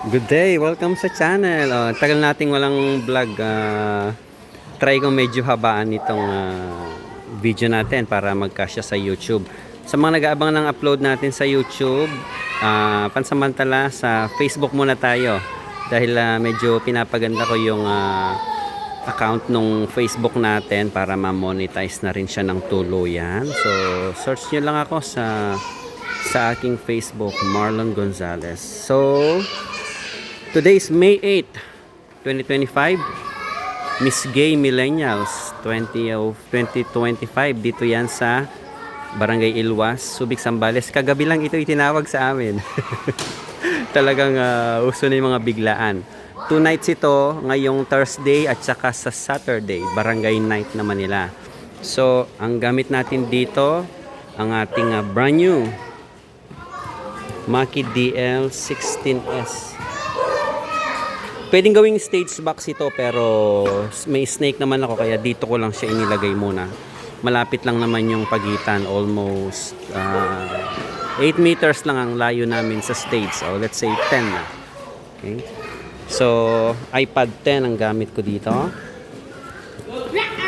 Good day, welcome sa channel. Tagal nating walang vlog. Try ko medyo habaan itong video natin para magkasya sa YouTube. Sa mga nag-aabang ng upload natin sa YouTube, pansamantala sa Facebook muna tayo. Dahil medyo pinapaganda ko yung account nung Facebook natin para ma-monetize na rin siya ng tuluyan. So, search nyo lang ako sa aking Facebook, Marlon Gonzales. So, today is May 8, 2025. Miss Gay Millennials 2025. Dito yan sa Barangay Ilwas, Subic, Zambales. Kagabi lang ito itinawag sa amin. Talagang uso na yung mga biglaan. 2 nights ito, ngayong Thursday at saka sa Saturday. Barangay night naman nila. So, ang gamit natin dito, ang ating brand new Maki DL16S. Pwedeng gawing stage box ito pero may snake naman ako kaya dito ko lang siya inilagay muna. Malapit lang naman yung pagitan, almost 8 meters lang ang layo namin sa stage. So let's say 10 na. Okay. So iPad 10 ang gamit ko dito.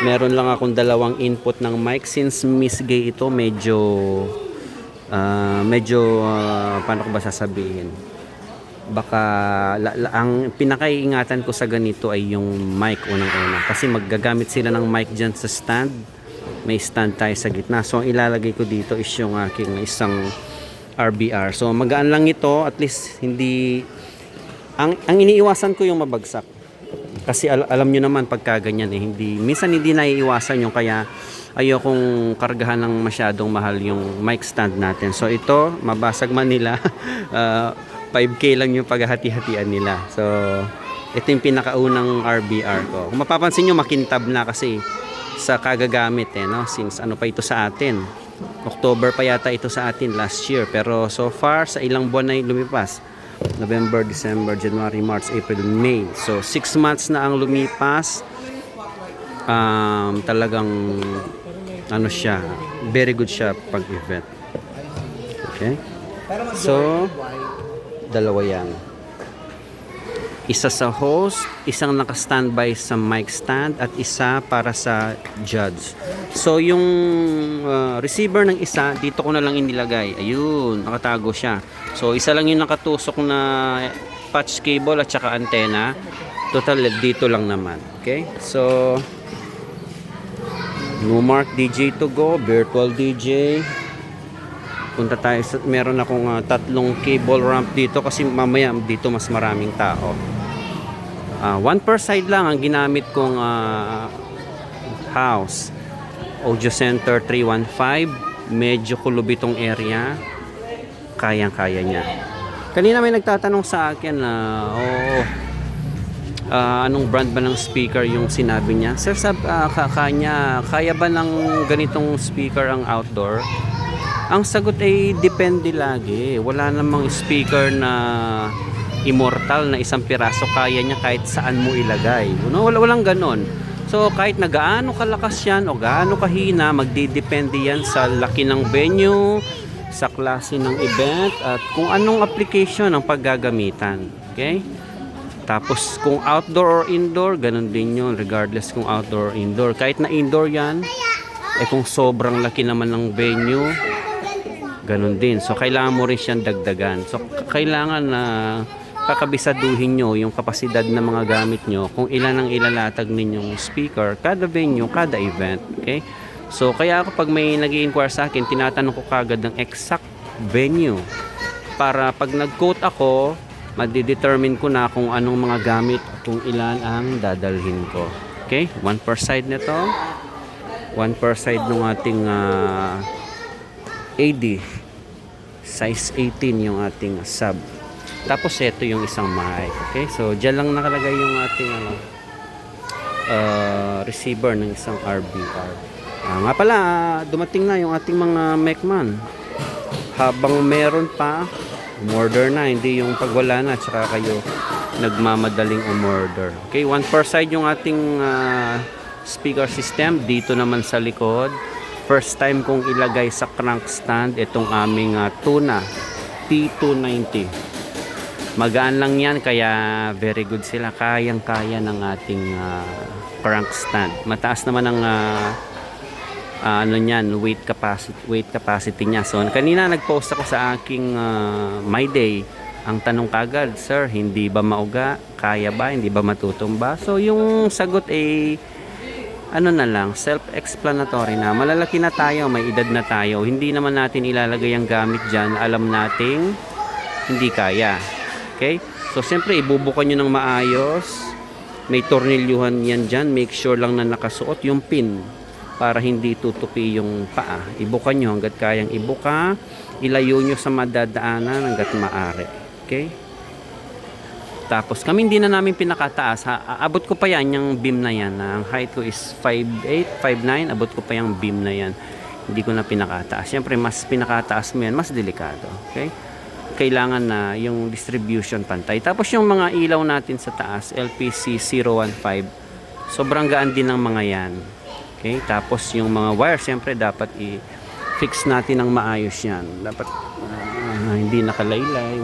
Meron lang akong dalawang input ng mic since Miss Gay ito medyo paano ko ba sasabihin? Baka ang pinakaiingatan ko sa ganito ay yung mic unang-una kasi maggagamit sila ng mic dyan sa stand. May stand tayo sa gitna, so ang ilalagay ko dito is yung aking isang RBR. So magaan lang ito, at least hindi ang iniiwasan ko yung mabagsak kasi alam nyo naman pagka ganyan hindi minsan hindi naiiwasan yung kaya ayokong kargahan ng masyadong mahal yung mic stand natin. So ito mabasag man nila 5K lang yung paghahati-hatian nila. So, ito yung pinakaunang RBR ko. Kung mapapansin nyo, makintab na kasi sa kagagamit no? Since ano pa ito sa atin. October pa yata ito sa atin last year. Pero so far, sa ilang buwan na lumipas. November, December, January, March, April, May. So, 6 months na ang lumipas. Talagang ano siya, very good siya pag-event. Okay? So, dalawa yan. Isa sa host, isang naka-standby sa mic stand, at isa para sa judge. So, yung receiver ng isa, dito ko na lang inilagay. Ayun, nakatago siya. So, isa lang yung nakatusok na patch cable at saka antena. Total, dito lang naman. Okay? So, Numark DJ to go, virtual DJ. Punta tayo sa, meron akong tatlong cable ramp dito kasi mamaya dito mas maraming tao. One per side lang ang ginamit kong house. Audio Center 315. Medyo kulubi tong area. Kayang-kaya niya. Kanina may nagtatanong sa akin na anong brand ba ng speaker yung sinabi niya. Sir, kaya ba ng ganitong speaker ang outdoor? Ang sagot ay depende lagi. Wala namang speaker na immortal na isang piraso kaya niya kahit saan mo ilagay. Walang ganon. So kahit na gaano kalakas yan o gaano kahina, magdidepende yan sa laki ng venue, sa klase ng event, at kung anong application ang paggagamitan. Okay? Tapos kung outdoor or indoor, ganon din yun. Regardless kung outdoor or indoor. Kahit na indoor yan, kung sobrang laki naman ng venue, ganon din. So, kailangan mo rin siyang dagdagan. So, kailangan na kakabisaduhin nyo yung kapasidad ng mga gamit nyo kung ilan ang ilalatag ninyong speaker, kada venue, kada event. Okay? So, kaya ako pag may nag-i-inquire sa akin, tinatanong ko kagad ng exact venue. Para pag nag-quote ako, madidetermine ko na kung anong mga gamit at kung ilan ang dadalhin ko. Okay? One per side nito. One per side ng ating AD size 18 yung ating sub. Tapos ito yung isang mic. Okay? So diyan lang nakalagay yung ating receiver ng isang RBR. Nga pala, dumating na yung ating mga micman. Habang meron pa, umorder na, hindi yung pagwala na tsaka kayo nagmamadaling umorder. Okay? One per side yung ating speaker system. Dito naman sa likod, first time kong ilagay sa crank stand itong aming Tuna T290. Magaan lang yan, kaya very good sila. Kayang-kaya ng ating crank stand. Mataas naman ang ano niyan, weight capacity niya. So kanina nag-post ako sa aking My Day. Ang tanong kagad, sir, hindi ba mauga? Kaya ba? Hindi ba matutumba? So yung sagot ay ano na lang, self-explanatory na. Malalaki na tayo, may edad na tayo. Hindi naman natin ilalagay ang gamit dyan. Alam nating hindi kaya. Okay? So, siyempre, ibubukan nyo ng maayos. May tornilyuhan yan dyan. Make sure lang na nakasuot yung pin para hindi tutupi yung paa. Ibukan nyo hanggat kayang ibuka. Ilayo nyo sa madadaanan hanggat maaari. Okay? Tapos kami hindi na namin pinakataas. Abot ko pa yan yung beam na yan. Ang height ko is 5'8", 5'9". Abot ko pa yung beam na yan. Hindi ko na pinakataas. Siyempre mas pinakataas mo yan, mas delikado. Okay? Kailangan na yung distribution pantay. Tapos yung mga ilaw natin sa taas, LPC 015. Sobrang gaan din ng mga yan. Okay? Tapos yung mga wire, siyempre dapat i-fix natin ng maayos yan. Dapat hindi nakalaylay,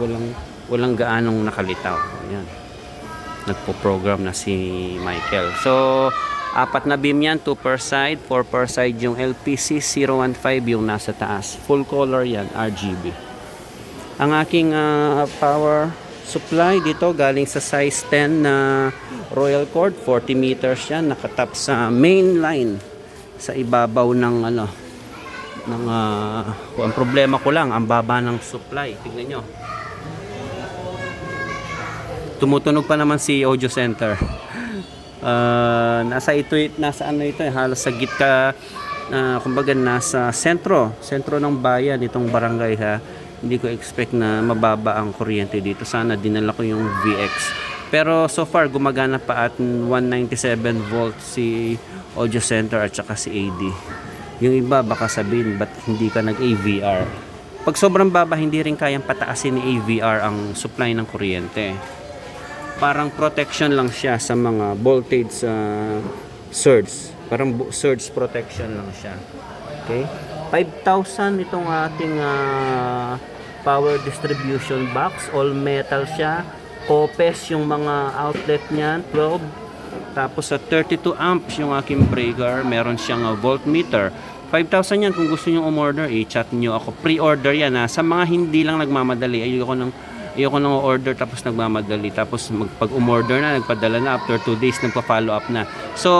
walang gaanong nakalitaw. Ayan. Nagpo-program na si Michael. So, 4 na beam yan, 2 per side, 4 per side yung LPC 015 yung nasa taas. Full color yan, RGB. Ang aking power supply dito galing sa size 10 na Royal cord, 40 meters yan, nakatap sa main line sa ibabaw ng ang problema ko lang, ang baba ng supply. Tingnan nyo. Tumutunog pa naman si audio center. Nasa ano ito, halos sa gitna, kumbaga nasa sentro ng bayan itong barangay ha. Hindi ko expect na mababa ang kuryente dito. Sana dinala ko yung VX. Pero so far gumagana pa at 197 volt si audio center at saka si AD. Yung iba baka sabihin, ba't hindi ka nag-AVR? Pag sobrang baba, hindi rin kayang pataasin ni AVR ang supply ng kuryente. Parang protection lang siya sa mga voltage surge. Parang surge protection lang siya. Okay? 5,000 itong ating power distribution box. All metal siya. Kopes yung mga outlet niyan. 12. Tapos sa 32 amps yung aking breaker. Meron siyang voltmeter. 5,000 yan. Kung gusto nyo umorder, i-chat nyo ako. Pre-order yan ha. Sa mga hindi lang nagmamadali. Ayoko nang order tapos nagmamadali. Tapos pag umorder na, nagpadala na, after 2 days nagpa-follow up na. So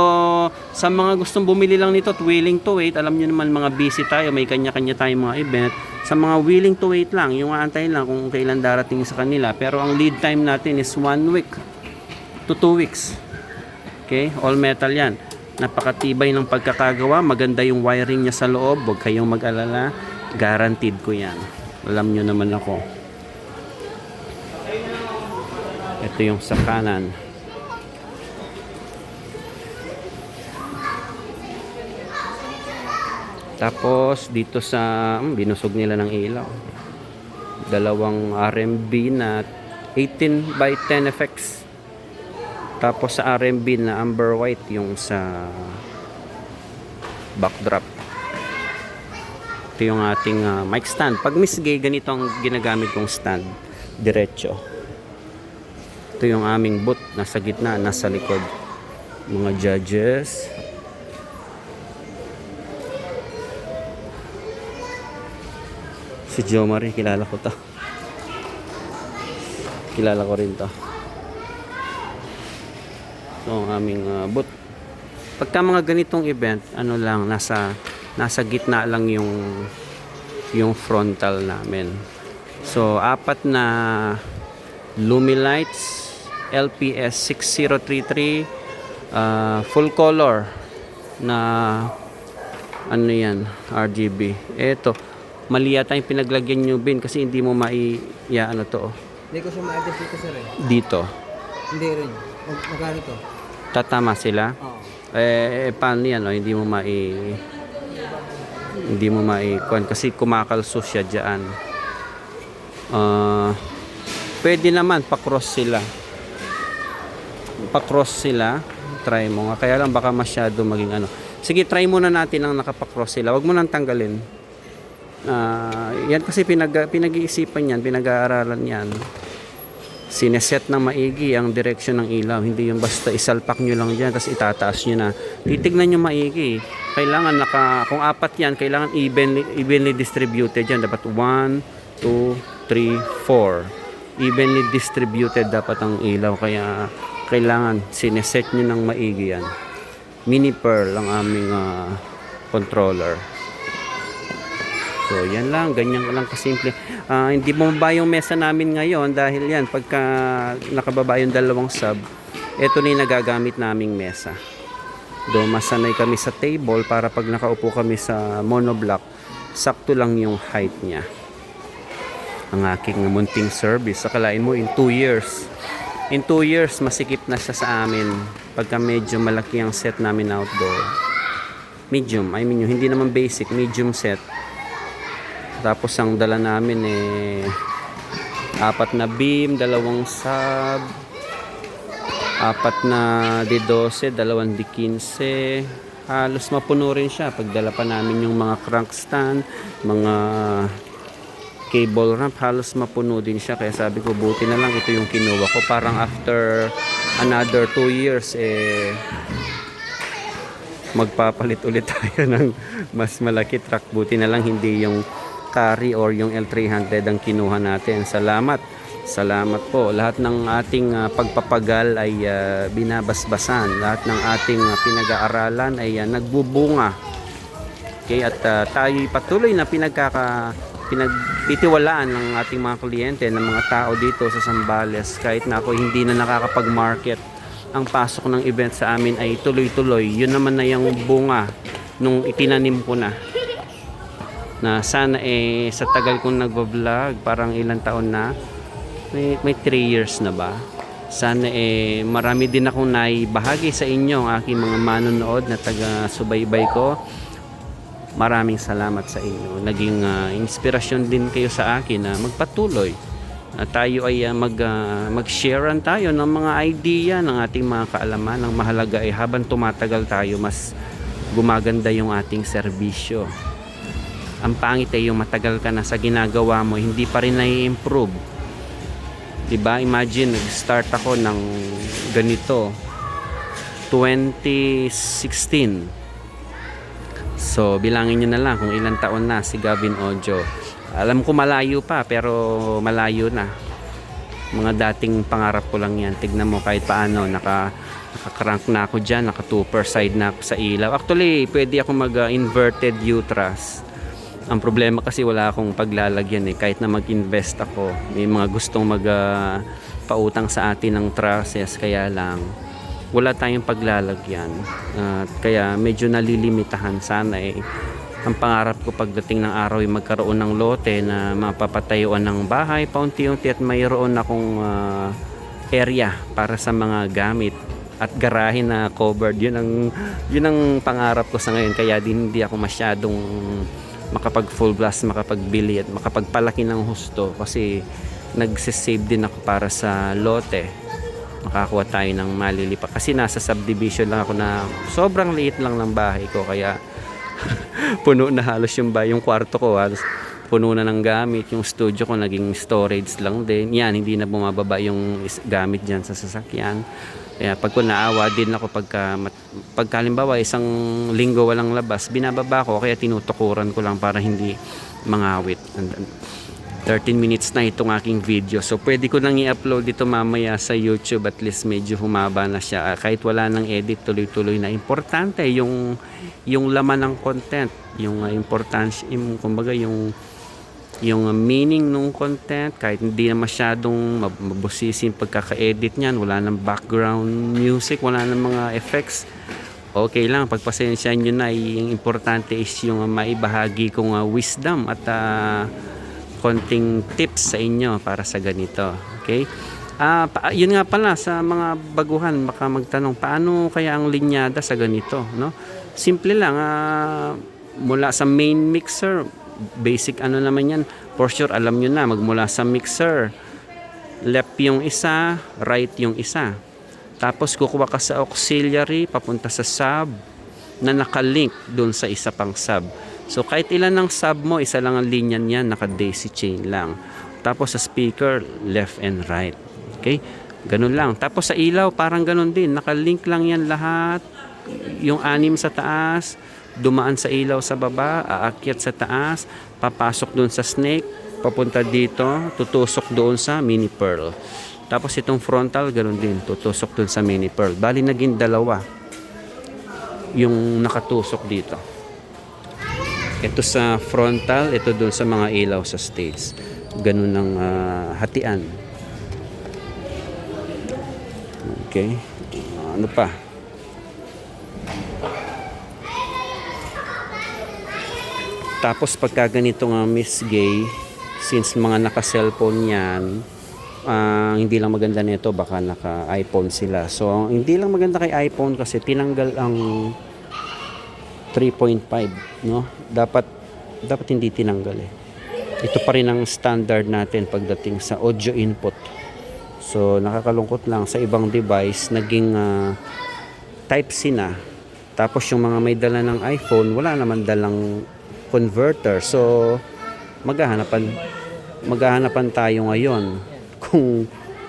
sa mga gustong bumili lang nito at willing to wait, alam nyo naman mga busy tayo, may kanya-kanya tayong mga event. Sa mga willing to wait lang, yung aantayin lang kung kailan darating sa kanila. Pero ang lead time natin is 1 week to 2 weeks. Okay, all metal yan. Napakatibay ng pagkakagawa, maganda yung wiring niya sa loob, huwag kayong mag-alala, guaranteed ko yan. Alam nyo naman ako. Ito yung sa kanan. Tapos dito sa binusog nila ng ilaw. Dalawang RMB na 18 by 10 FX. Tapos sa RMB na amber white yung sa backdrop. Ito yung ating mic stand. Pag misgay, ganito ang ginagamit kong stand. Diretso. Ito yung aming booth. Nasa gitna, nasa likod. Mga judges. Si Jo Marie, kilala ko to. Kilala ko rin to. So, ang aming booth. Pagka mga ganitong event, ano lang, nasa gitna lang yung frontal namin. So, 4 na Lumilights LPS 6033 full color na ano yan, RGB. Eto, mali yata yung pinaglagyan nyo bin kasi hindi mo ano to. Hindi ko siya ma-adjust dito sir eh. Dito. Hindi rin. Magkano to? Tatama sila? Oo. Paano yan? Oh? Hindi mo mai-kuan kasi kumakalso siya dyan. Pwede naman pa-cross sila. Try mo nga. Kaya lang baka masyado maging ano. Sige, try muna natin ang nakapa-cross sila. Huwag mo nang tanggalin. Yan kasi pinag-iisipan yan, pinag-aaralan yan. sineset na maigi ang direksyon ng ilaw. Hindi yung basta isalpak nyo lang dyan, tapos itataas nyo na. Titignan nyo maigi. Kailangan kung apat yan, kailangan evenly distributed yan. Dapat 1, 2, 3, 4. Evenly distributed dapat ang ilaw. Kaya kailangan sineset nyo ng maigi yan. Mini Pearl ang aming controller. So, yan lang. Ganyan lang kasimple. Hindi bumaba yung mesa namin ngayon dahil yan, pagka nakababa yung dalawang sub, ito na yung nagagamit naming mesa. Do masanay kami sa table para pag nakaupo kami sa monoblock, sakto lang yung height niya. Ang aking munting service. Akalain mo, in 2 years. In 2 years, masikip na siya sa amin. Pagka medyo malaki ang set namin outdoor. Medium. I mean, hindi naman basic. Medium set. Tapos ang dala namin 4 na beam, 2 sub, 4 na D12, 2 D15. Halos mapuno rin siya. Pagdala pa namin yung mga crank stand, mga cable ramp, halos mapuno din siya. Kaya sabi ko, buti na lang ito yung kinuha ko. Parang after another 2 years, magpapalit ulit tayo ng mas malaki truck. Buti na lang hindi yung carry or yung L300 ang kinuha natin. Salamat po. Lahat ng ating pagpapagal ay binabasbasan. Lahat ng ating pinag-aaralan ay nagbubunga. Okay, at tayo'y patuloy na pinagtitiwalaan ng ating mga kliyente, ng mga tao dito sa Zambales. Kahit na ako hindi na nakakapag-market, ang pasok ng event sa amin ay tuloy-tuloy. Yun naman na yung bunga nung itinanim ko na sana sa tagal kong nagvo-vlog, parang ilang taon na, may 3 years na ba, sana marami din akong naibahagi sa inyo, ang aking mga manonood na taga-subaybay ko. Maraming salamat sa inyo. Naging inspirasyon din kayo sa akin na magpatuloy. Tayo ay mag-sharean tayo ng mga idea ng ating mga kaalaman. Ang mahalaga ay habang tumatagal tayo, mas gumaganda yung ating serbisyo. Ang pangit ay yung matagal ka na sa ginagawa mo, hindi pa rin nai-improve. Diba? Imagine, nag-start ako ng ganito 2016. So, bilangin nyo na lang kung ilang taon na si Gavin Ojo. Alam ko malayo pa, pero malayo na. Mga dating pangarap ko lang yan. Tignan mo kahit paano, naka-crank na ako dyan, naka 2 per side na ako sa ilaw. Actually, pwede ako mag-inverted U-truss. Ang problema kasi wala akong paglalagyan kahit na mag-invest ako. May mga gustong pautang sa atin ng trusses, kaya lang wala tayong paglalagyan. Kaya medyo nalilimitahan. Sana ang pangarap ko pagdating ng araw ay magkaroon ng lote na mapapatayuan ng bahay paunti-unti at mayroon akong area para sa mga gamit at garahe na covered. Yun ang pangarap ko sa ngayon. Kaya hindi ako masyadong makapag full blast, makapagbili at makapagpalaki ng husto kasi nagsisave din ako para sa lote. Makakuha tayo ng malilipa kasi nasa subdivision lang ako na sobrang liit lang ng bahay ko, kaya puno na halos yung kwarto ko, halos puno na ng gamit. Yung studio ko naging storage lang din. Yan, hindi na bumababa yung gamit dyan sa sasakyan. Kaya pag naawa din ako pagkalimbawa isang linggo walang labas, binababa ko, kaya tinutukuran ko lang para hindi mangawit. 13 minutes na itong aking video. So pwede ko nang i-upload dito mamaya sa YouTube, at least medyo humaba na siya. Kahit wala nang edit, tuloy-tuloy na. Importante yung laman ng content, yung importance, kumbaga yung meaning ng content, kahit hindi na masyadong mabusisi pagkaka-edit niyan, wala nang background music, wala nang mga effects, okay lang, pagpasensyahan nyo na. Yung importante is yung maibahagi kong wisdom at konting tips sa inyo para sa ganito. Okay? Yun nga pala, sa mga baguhan baka magtanong, paano kaya ang linyada sa ganito, no? Simple lang, mula sa main mixer, basic naman yan, for sure alam nyo na, magmula sa mixer, left yung isa, right yung isa, tapos kukuha ka sa auxiliary papunta sa sub na nakalink dun sa isa pang sub. So kahit ilan ng sub mo, isa lang ang linya niyan, naka daisy chain lang. Tapos sa speaker, left and right. Okay? Ganun lang. Tapos sa ilaw, parang ganun din. Nakalink lang yan lahat. Yung 6 sa taas, dumaan sa ilaw sa baba, aakyat sa taas, papasok doon sa snake, papunta dito, tutusok doon sa mini pearl. Tapos itong frontal, ganun din, tutusok doon sa mini pearl. Bali naging dalawa yung nakatusok dito. Ito sa frontal, ito doon sa mga ilaw sa stage. Ganun ang hatian. Okay. Ano pa? Tapos pagka ganito nga Miss Gay, since mga naka-cellphone yan, hindi lang maganda nito, baka naka-iPhone sila. So, hindi lang maganda kay iPhone kasi tinanggal ang 3.5, no? Dapat hindi tinanggal eh. Ito pa rin ang standard natin pagdating sa audio input. So, nakakalungkot lang sa ibang device, naging Type-C na. Tapos yung mga may dala ng iPhone, wala naman dalang converter. So, maghahanapan tayo ngayon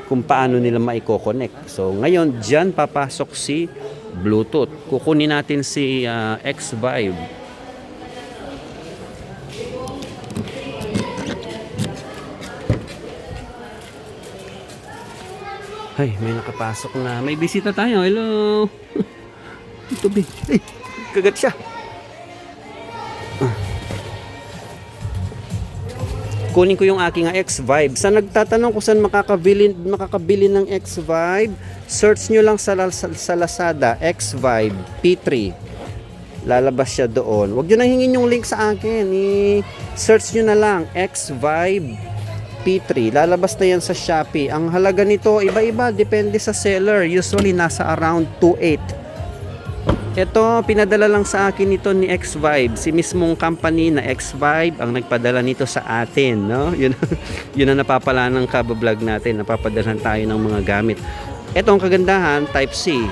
kung paano nila maiko-connect. So, ngayon, dyan papasok si Bluetooth. Kukunin natin si X-Vibe. Ay, may nakapasok na. May bisita tayo. Hello. Ito, Big. Ay, kagat siya. Kunin ko yung aking X-Vibe. Sa nagtatanong kung saan makakabili ng X-Vibe, search nyo lang sa Lazada, X-Vibe P3. Lalabas siya doon. Huwag nyo nang hingin yung link sa akin. I-search nyo na lang, X-Vibe P3. Lalabas na yan sa Shopee. Ang halaga nito, iba-iba. Depende sa seller. Usually, nasa around 2.8. Ito, pinadala lang sa akin nito ni X-Vibe. Si mismong company na X-Vibe ang nagpadala nito sa atin, no? Yun ang napapala ng kabablog natin. Napapadalhan tayo ng mga gamit. Ito ang kagandahan, Type-C.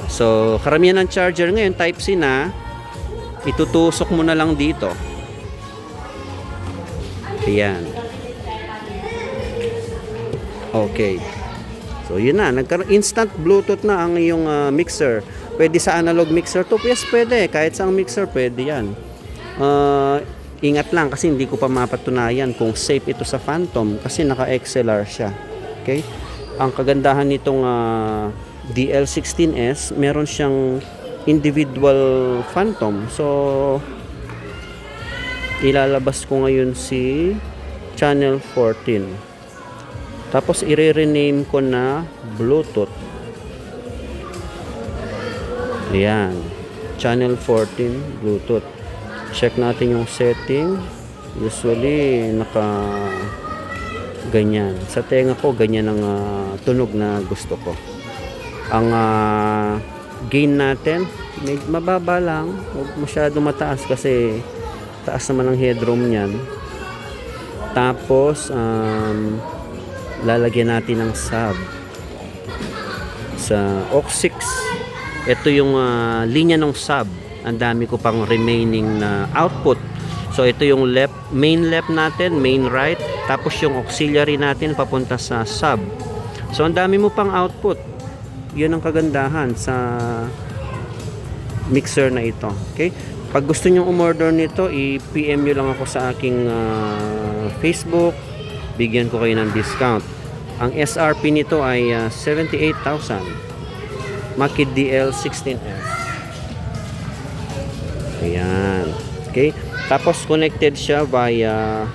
So, karamihan ng charger ngayon, Type-C na. Itutusok mo na lang dito. Ayan. Okay. So, yun na. Instant Bluetooth na ang iyong mixer. Pwede sa analog mixer to. Yes, pwede. Kahit sa mixer, pwede yan. Ingat lang kasi hindi ko pa mapatunayan kung safe ito sa Phantom kasi naka-XLR siya. Okay? Ang kagandahan nitong DL16S, meron siyang individual Phantom. So, ilalabas ko ngayon si Channel 14. Tapos, i-rename ko na Bluetooth. Ayan. Channel 14, Bluetooth. Check natin yung setting. Usually, ganyan. Sa tenga ko, ganyan ang tunog na gusto ko. Ang gain natin, mababa lang. Huwag masyado mataas kasi taas naman ang headroom niyan. Tapos, lalagyan natin ng sub sa aux 6. Ito yung linya ng sub. Ang dami ko pang remaining na output. So ito yung main left natin, main right, tapos yung auxiliary natin papunta sa sub. So ang dami mo pang output. Yun ang kagandahan sa mixer na ito. Okay? Pag gusto niyo umorder nito, i-PM nyo lang ako sa aking Facebook. Bigyan ko kayo ng discount. Ang SRP nito ay 78,000. Mackie DL16S. Ayan. Okay. Tapos connected siya via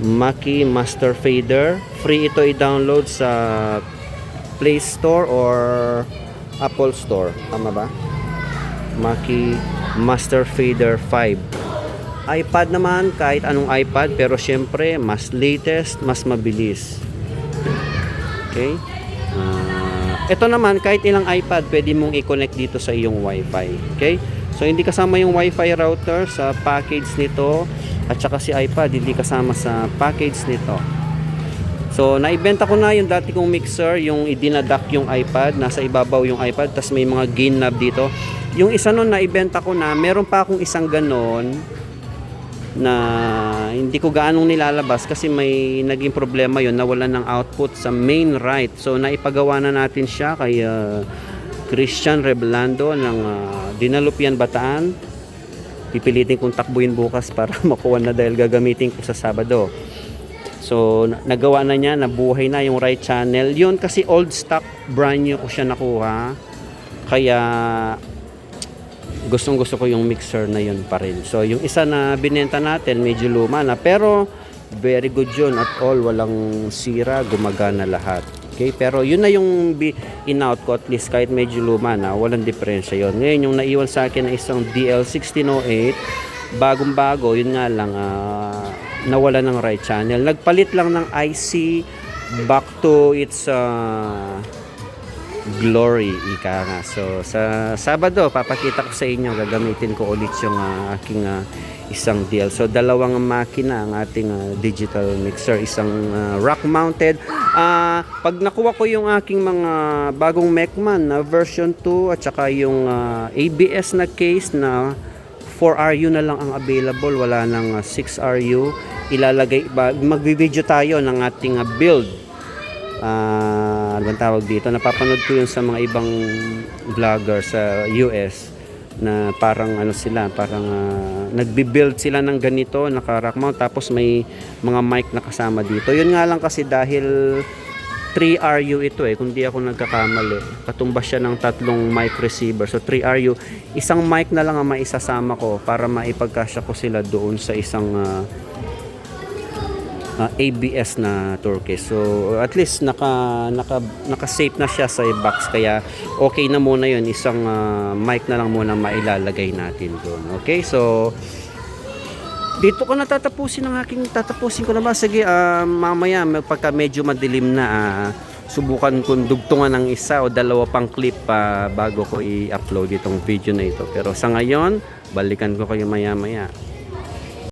Mackie Master Fader. Free ito i-download sa Play Store or Apple Store. Tama ba? Mackie Master Fader 5. iPad naman, kahit anong iPad, pero syempre, mas latest, mas mabilis. Okay? Ito naman, kahit ilang iPad, pwede mong i-connect dito sa iyong Wi-Fi. Okay? So, hindi kasama yung Wi-Fi router sa package nito, at saka si iPad, hindi kasama sa package nito. So, naibenta ko na yung dati kong mixer, yung idinadak yung iPad, nasa ibabaw yung iPad, tas may mga gain knob dito. Yung isa nun, naibenta ko na, meron pa akong isang ganon, na hindi ko gaanong nilalabas kasi may naging problema yon, nawalan ng output sa main right. So naipagawa na natin siya kay Christian Reblando ng Dinalupian, Bataan. Pipilitin kong takbuhin bukas para makuha na dahil gagamitin ko sa Sabado. So nagawa na niya, nabuhay na yung right channel. Yun kasi old stock, brand new ko siya nakuha. Kaya gustong gusto ko yung mixer na yun pa rin. So yung isa na binenta natin medyo luma na, pero very good yun at all, walang sira, gumagana lahat. Okay, pero yun na yung in-out ko, at least kahit medyo luma na, walang diferensya yun. Ngayon yung naiwan sa akin na isang DL1608, bagong bago, yun nga lang nawala ng right channel. Nagpalit lang ng IC back to its glory, ika nga. So sa Sabado papakita ko sa inyo, gagamitin ko ulit yung aking isang DL. So dalawang makina ang ating digital mixer, isang rack mounted. Pag nakuha ko yung aking mga bagong Mecman na version 2 at saka yung ABS na case na 4RU na lang ang available, wala nang 6RU, ilalagay, magbi-video tayo ng ating build. Ano bang tawag dito, napapanood ko yun sa mga ibang vlogger sa US na parang ano sila, parang nagbi-build sila ng ganito, naka-rack mount, tapos may mga mic na kasama dito. Yun nga lang kasi dahil 3RU ito kung di ako nagkakamali, katumbas siya ng 3 mic receiver. So 3RU, isang mic na lang ang maisasama ko para maipagkasya ko sila doon sa isang ABS na Turkish. So at least naka-safe na siya sa box, kaya okay na muna yun, isang mic na lang muna mailalagay natin doon. Okay, so dito ko tatapusin ko na ba? Sige, mamaya pagka medyo madilim na, subukan kong dugtungan ng isa o dalawa pang clip bago ko i-upload itong video na ito. Pero sa ngayon, balikan ko kayo maya-maya.